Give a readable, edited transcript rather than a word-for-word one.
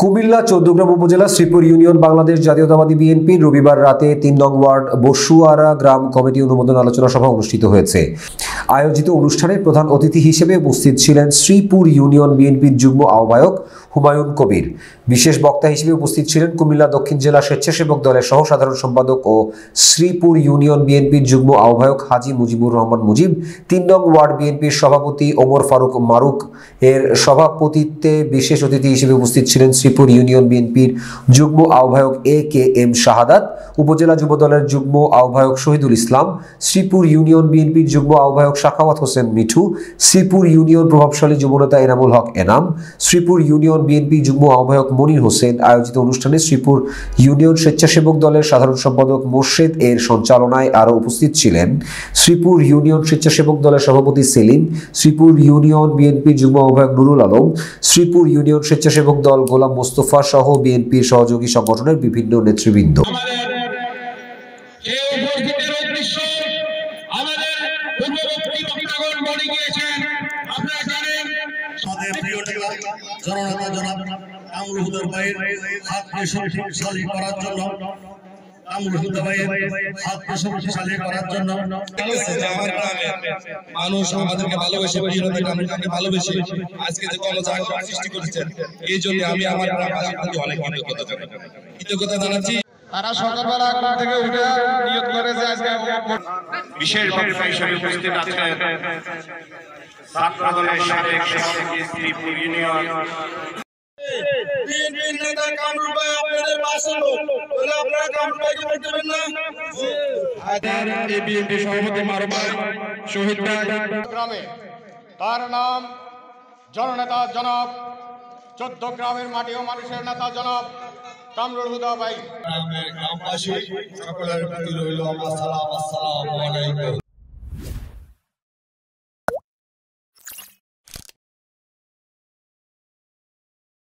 কুমিল্লা চৌদ্দগ্রাম উপজেলা শ্রীপুর ইউনিয়ন বাংলাদেশ জাতীয়তাবাদী বিএনপির রবিবার রাতে ৩ নং ওয়ার্ড বসুয়ারা গ্রাম কমিটি অনুমোদন আলোচনা সভা অনুষ্ঠিত হয়েছে। আয়োজিত অনুষ্ঠানে প্রধান অতিথি হিসেবে উপস্থিত ছিলেন শ্রীপুর ইউনিয়ন বিএনপির যুগ্ম আহ্বায়ক হুমায়ুন কবির। বিশেষ বক্তা হিসেবে উপস্থিত ছিলেন কুমিল্লা দক্ষিণ জেলা স্বেচ্ছাসেবক দলের সহ সাধারণ সম্পাদক ও শ্রীপুর ইউনিয়ন বিএনপির যুগ্ম আহ্বায়ক হাজী মুজিবুর রহমান মুজিব। ৩ নং ওয়ার্ড বিএনপির সভাপতি ওমর ফারুক মারুক এর সভাপতিত্বে বিশেষ অতিথি হিসেবে উপস্থিত ছিলেন শ্রীপুর ইউনিয়ন বিএনপির যুগ্ম আহ্বায়ক এ.কে.এম. শাহাদাত, উপজেলা যুব দলের যুগ্ম আহ্বায়ক শহীদুল ইসলাম, শ্রীপুর ইউনিয়ন বিএনপির যুগ্ম আহ্বায়ক সাখাওয়াত হোসেন মিঠু, শ্রীপুর ইউনিয়ন প্রভাবশালী যুবনেতা এনামুল হক এনাম, শ্রীপুর ইউনিয়ন বিএনপি যুগ্ম আহ্বায়ক মনির হোসেন। আয়োজিত অনুষ্ঠানে শ্রীপুর ইউনিয়ন স্বেচ্ছাসেবক দলের সাধারণ সম্পাদক মোর্শেদ এর সঞ্চালনায় আরও উপস্থিত ছিলেন শ্রীপুর ইউনিয়ন স্বেচ্ছাসেবক দলের সভাপতি সেলিম, শ্রীপুর ইউনিয়ন বিএনপির যুগ্ম আহ্বায়ক নুরুল আলম, শ্রীপুর ইউনিয়ন স্বেচ্ছাসেবক দল গোলাম মোস্তফা সহ বিএনপির সহযোগী সংগঠনের বিভিন্ন নেতৃবৃন্দ। মানুষ আমাদেরকে ভালোবেসে ভালোবেসে আজকে যে গণজাগরণ সৃষ্টি করেছেন, এই জন্য আমি আমার গ্রামবাসীর প্রতি অনেক কৃতজ্ঞতা জানাচ্ছি। তারা সকালবেলা ঘুম থেকে উঠে নিয়ত করে যে আজকে বিশেষ বক্তা হিসেবে উপস্থিত আছেন ছাত্র দলের সাবেক সভাপতি শ্রীপুর ইউনিয়ন বিএনপির নেতা কামরুল ভাই আপনাদের পাশে লোক, তাহলে আপনারা কামরুল ভাইকে বলতে পারেন না? এই বিএনপি সভাপতি মারুফ শহীদ গ্রামে তার নাম জননেতা জনাব 14 গ্রামের মাটি ও মানুষের নেতা জনাব কামরুল হুদা ভাই। গ্রামবাসী সকলের প্রতি রইল আমার সালাম। আসসালামু